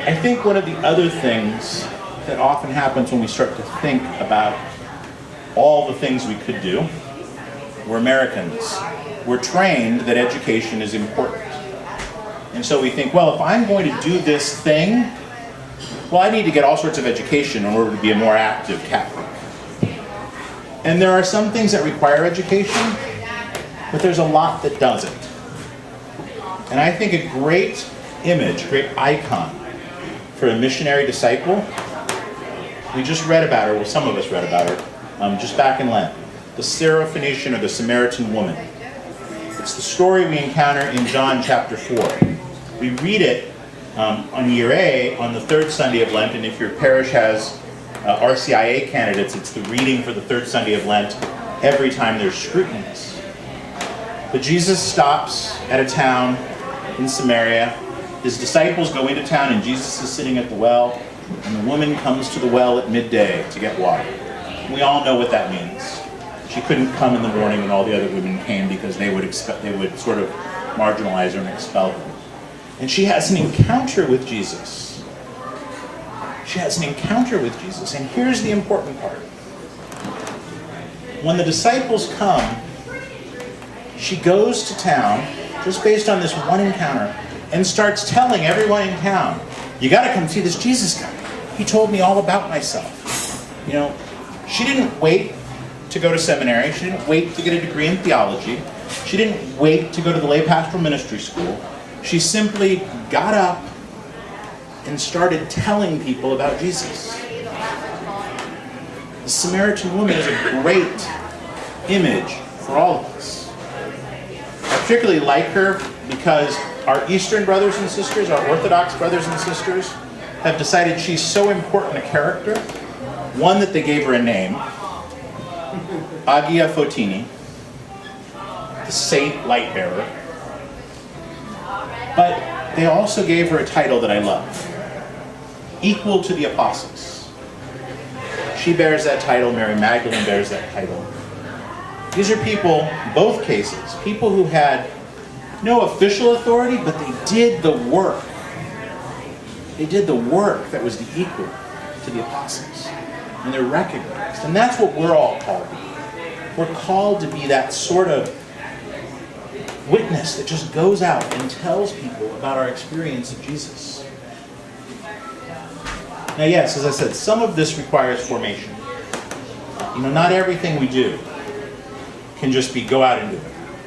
I think one of the other things that often happens when we start to think about all the things we could do, we're Americans. We're trained that education is important. And so we think, well, if I'm going to do this thing, well, I need to get all sorts of education in order to be a more active Catholic. And there are some things that require education, but there's a lot that doesn't. And I think a great image, great icon for a missionary disciple, we just read about her, well, some of us read about her, just back in Lent, the Syro-Phoenician or the Samaritan woman. It's the story we encounter in John chapter 4. We read it on year A on the third Sunday of Lent, and if your parish has RCIA candidates, it's the reading for the third Sunday of Lent every time there's scrutinies. But Jesus stops at a town in Samaria. His disciples go into town and Jesus is sitting at the well, and the woman comes to the well at midday to get water. And we all know what that means. She couldn't come in the morning when all the other women came because they would sort of marginalize her and expel her. And she has an encounter with Jesus. She has an encounter with Jesus. And here's the important part. When the disciples come, she goes to town, just based on this one encounter, and starts telling everyone in town, you got to come see this Jesus guy. He told me all about myself. You know, she didn't wait to go to seminary. She didn't wait to get a degree in theology. She didn't wait to go to the Lay Pastoral Ministry school. She simply got up and started telling people about Jesus. The Samaritan woman is a great image for all of us. I particularly like her because our Eastern brothers and sisters, our Orthodox brothers and sisters, have decided she's so important a character, one, that they gave her a name, Hagia Photini, the saint light bearer, but they also gave her a title that I love, equal to the apostles. She bears that title, Mary Magdalen bears that title. These are people, both cases, people who had no official authority, but they did the work. They did the work that was the equal to the apostles. And they're recognized. And that's what we're all called to be. We're called to be that sort of witness that just goes out and tells people about our experience of Jesus. Now, yes, as I said, some of this requires formation. You know, not everything we do can just be go out and do it.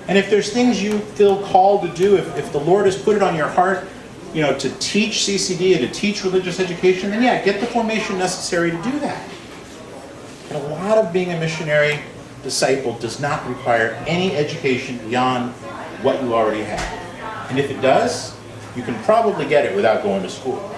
And if there's things you feel called to do, if the Lord has put it on your heart, you know, to teach CCD and to teach religious education, then yeah, get the formation necessary to do that. But a lot of being a missionary disciple does not require any education beyond what you already have. And if it does, you can probably get it without going to school.